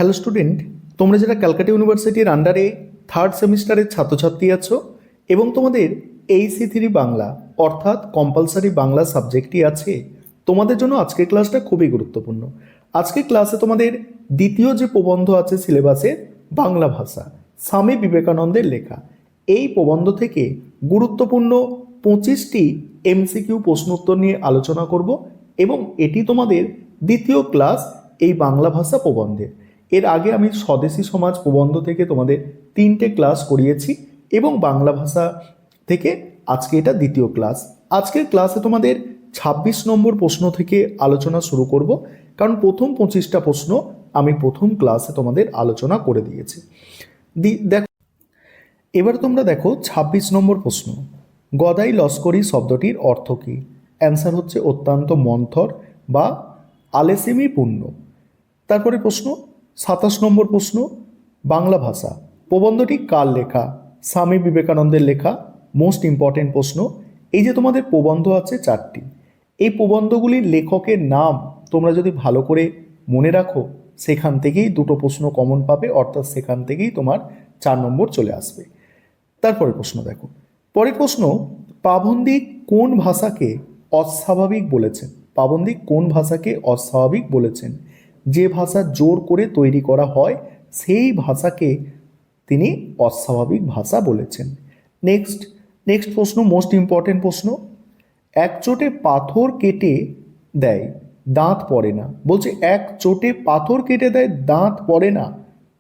Hello student, তোমরা যারা ক্যালকাটা ইউনিভার্সিটির আন্ডারে থার্ড সেমিস্টারের ছাত্রছাত্রী আছো এবং তোমাদের AC3 বাংলা অর্থাৎ কম্পালসারি বাংলা সাবজেক্টটি আছে, তোমাদের জন্য আজকের ক্লাসটা খুবই গুরুত্বপূর্ণ। আজকের ক্লাসে তোমাদের দ্বিতীয় যে প্রবন্ধ আছে সিলেবাসে, বাংলা ভাষা, স্বামী বিবেকানন্দের লেখা, এই প্রবন্ধ থেকে গুরুত্বপূর্ণ 25টি MCQ প্রশ্ন উত্তর নিয়ে আলোচনা করব এবং এটি তোমাদের দ্বিতীয় ক্লাস এই বাংলা ভাষা প্রবন্ধের। এর আগে আমি স্বদেশী সমাজ প্রবন্ধ থেকে তোমাদের 3টে ক্লাস করিয়েছি এবং বাংলা ভাষা থেকে আজকে এটা দ্বিতীয় ক্লাস। আজকের ক্লাসে তোমাদের 26 নম্বর প্রশ্ন থেকে আলোচনা শুরু করব, কারণ প্রথম 25টা প্রশ্ন আমি প্রথম ক্লাসে তোমাদের আলোচনা করে দিয়েছি। দেখো, এবার তোমরা দেখো 26 নম্বর প্রশ্ন, গদাই লস্করি শব্দটির অর্থ কী? অ্যান্সার হচ্ছে অত্যন্ত মন্থর বা আলেসেমি পূর্ণ। তারপরে প্রশ্ন 27 নম্বর প্রশ্ন, বাংলা ভাষা প্রবন্ধটি কার লেখা? স্বামী বিবেকানন্দের লেখা। মোস্ট ইম্পর্টেন্ট প্রশ্ন। এই যে তোমাদের প্রবন্ধ আছে 4টি, এই প্রবন্ধগুলির লেখকের নাম তোমরা যদি ভালো করে মনে রাখো, সেখান থেকেই দুটো প্রশ্ন কমন পাবে, অর্থাৎ সেখান থেকেই তোমার 4 নম্বর চলে আসবে। তারপরে প্রশ্ন দেখো, পরের প্রশ্ন, পাবন্দিক কোন ভাষাকে অস্বাভাবিক বলেছেন? পাবন্দিক কোন ভাষাকে অস্বাভাবিক বলেছেন? যে ভাষা জোর করে তৈরি করা হয় সেই ভাষাকে তিনি অস্বাভাবিক ভাষা বলেছেন। নেক্সট প্রশ্ন, মোস্ট ইম্পর্টেন্ট প্রশ্ন, এক চোটে পাথর কেটে দেয় দাঁত পড়ে না। বলছে এক চোটে পাথর কেটে দেয় দাঁত পড়ে না,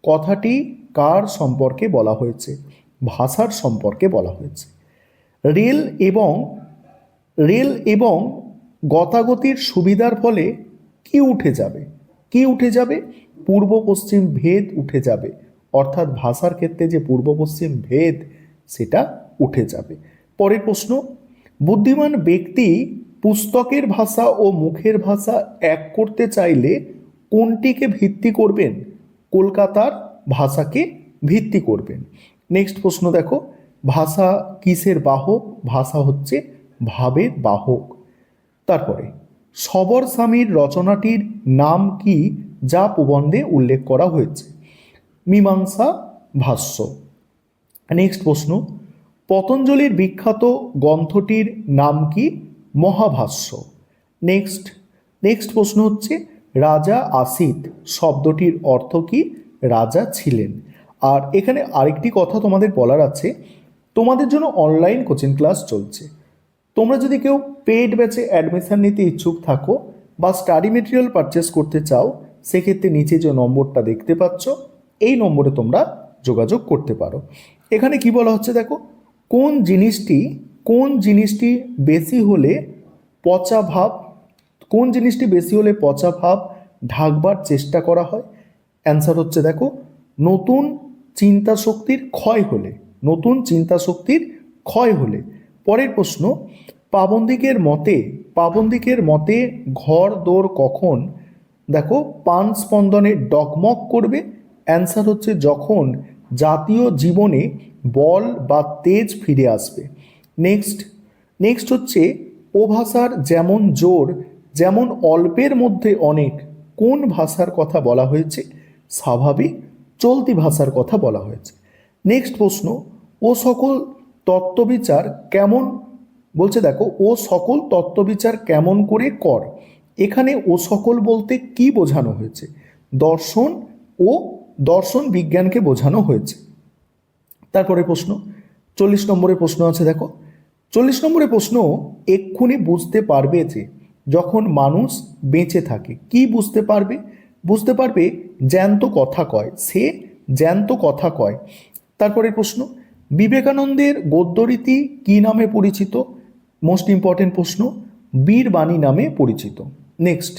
কথাটি কার সম্পর্কে বলা হয়েছে? ভাষার সম্পর্কে বলা হয়েছে। রেল এবং গতাগতির সুবিধার ফলে কি উঠে যাবে? কি উঠে যাবে? পূর্ব পশ্চিম ভেদ উঠে যাবে, অর্থাৎ ভাষার ক্ষেত্রে যে পূর্ব পশ্চিম ভেদ সেটা উঠে যাবে। পরের প্রশ্ন, বুদ্ধিমান ব্যক্তি পুস্তকের ভাষা ও মুখের ভাষা এক করতে চাইলে কোনটিকে ভিত্তি করবেন? কলকাতার ভাষাকে ভিত্তি করবেন। নেক্সট প্রশ্ন দেখো, ভাষা কিসের বাহক? ভাষা হচ্ছে ভাবের বাহক। তারপরে সবর স্বামীর রচনাটির নাম কি যা প্রবন্ধে উল্লেখ করা হয়েছে? মীমাংসা ভাষ্য। নেক্সট প্রশ্ন, পতঞ্জলির বিখ্যাত গ্রন্থটির নাম কি? মহাভাষ্য। নেক্সট প্রশ্ন হচ্ছে, রাজা আসিত শব্দটির অর্থ কি? রাজা ছিলেন। আর এখানে আরেকটি কথা তোমাদের বলার আছে, তোমাদের জন্য অনলাইন কোচিং ক্লাস চলছে। তোমরা যদি কেউ পেইড ব্যাচে অ্যাডমিশন নিতে ইচ্ছুক থাকো বা স্টাডি মেটেরিয়াল পারচেস করতে চাও, সেক্ষেত্রে নিচে যে নম্বরটা দেখতে পাচ্ছ এই নম্বরে তোমরা যোগাযোগ করতে পারো। এখানে কি বলা হচ্ছে দেখো, কোন জিনিসটি বেশি হলে পচা ভাব ঢাকবার চেষ্টা করা হয়? অ্যান্সার হচ্ছে দেখো, নতুন চিন্তা শক্তির ক্ষয় হলে। পরের প্রশ্ন, পাবন্দিকের মতে ঘর দোর কখন দেখো প্রাণ স্পন্দনে ডগমগ করবে? অ্যান্সার হচ্ছে যখন জাতীয় জীবনে বল বা তেজ ফিরে আসবে। নেক্সট হচ্ছে, ও ভাষার যেমন জোর যেমন অল্পের মধ্যে অনেক, কোন ভাষার কথা বলা হয়েছে? স্বাভাবিক চলতি ভাষার কথা বলা হয়েছে। নেক্সট প্রশ্ন, ও সকল তত্ত্ববিচার কেমন বলছে দেখো, ও সকল তত্ত্ববিচার কেমন করে কর? এখানে ও সকল বলতে কি বোঝানো হয়েছে? দর্শন বিজ্ঞানকে বোঝানো হয়েছে। তারপরে প্রশ্ন 40 নম্বরের প্রশ্ন আছে দেখো, 40 নম্বরের প্রশ্ন, এক্ষুনি বুঝতে পারবে যে যখন মানুষ বেঁচে থাকে কি বুঝতে পারবে? বুঝতে পারবে জ্যান্ত কথা কয়, সে জ্যান্ত কথা কয়। তারপরে প্রশ্ন, বিবেকানন্দের গদ্যরীতি কি নামে পরিচিত? মোস্ট ইম্পর্টেন্ট প্রশ্ন, বীরবাণী নামে পরিচিত। নেক্সট,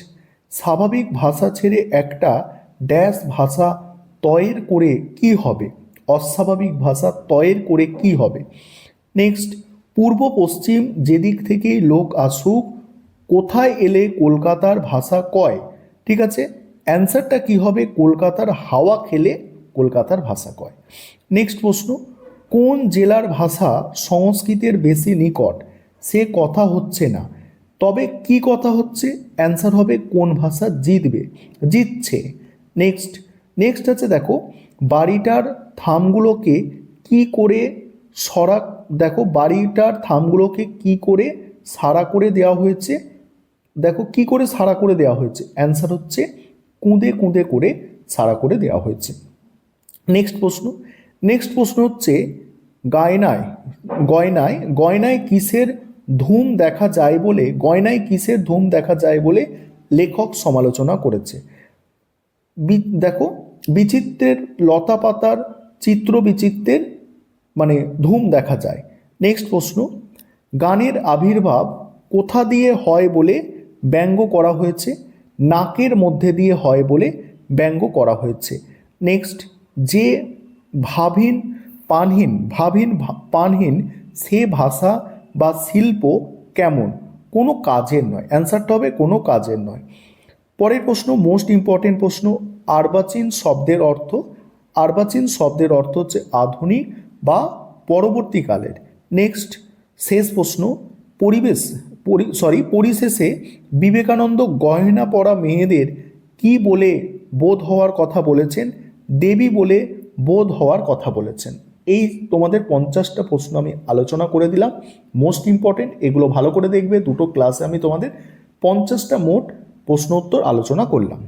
স্বাভাবিক ভাষা ছেড়ে একটা ড্যাশ ভাষা তয়ের করে কি হবে? অস্বাভাবিক ভাষা তয়ের করে কি হবে? নেক্সট, পূর্ব পশ্চিম যেদিক থেকেই লোক আসুক, কোথায় এলে কলকাতার ভাষা কয়? ঠিক আছে, অ্যান্সারটা কি হবে? কলকাতার হাওয়া খেলে কলকাতার ভাষা কয়। নেক্সট প্রশ্ন, কোন জেলার ভাষা সংস্কৃতের বেশি নিকট? সে কথা হচ্ছে না, তবে কি কথা হচ্ছে? অ্যান্সার হবে কোন ভাষা জিতছে। নেক্সট, নেক্সট আছে দেখো বাড়িটার থামগুলোকে কি করে সরা, দেখো বাড়িটার থামগুলোকে কি করে সারা করে দেওয়া হয়েছে, দেখো কি করে সারা করে দেওয়া হয়েছে, অ্যান্সার হচ্ছে কুঁদে কুঁদে করে সারা করে দেওয়া হয়েছে। নেক্সট প্রশ্ন হচ্ছে গয়নায় গয়নায় গয়নায় কিসের ধুম দেখা যায় বলে, গয়নায় কিসের ধুম দেখা যায় বলে লেখক সমালোচনা করেছে। দেখো বিচিত্রের লতা পাতার চিত্র বিচিত্রের মানে ধুম দেখা যায়। নেক্সট প্রশ্ন গানের আবির্ভাব কোথা দিয়ে হয় বলে ব্যঙ্গ করা হয়েছে, নাকের মধ্যে দিয়ে হয় বলে ব্যঙ্গ করা হয়েছে। নেক্সট যে ভাবিন পানহীন সে ভাষা বা শিল্প কেমন, কোনো কাজের নয়, অ্যান্সারটা হবে কোনো কাজের নয়। পরের প্রশ্ন মোস্ট ইম্পর্টেন্ট প্রশ্ন, আর্বাচীন শব্দের অর্থ হচ্ছে আধুনিক বা পরবর্তীকালের। নেক্সট শেষ প্রশ্ন পরিশেষে বিবেকানন্দ গয়না পরা মেয়েদের কি বলে বোধ হওয়ার কথা বলেছেন, দেবী বলে বোধ হওয়ার কথা বলেছেন। এই তোমাদের 50টা প্রশ্ন আমি আলোচনা করে দিলাম, মোস্ট ইম্পর্টেন্ট, এগুলো ভালো করে দেখবে। দুটো ক্লাসে আমি তোমাদের 50টা মোট প্রশ্ন উত্তর আলোচনা করলাম।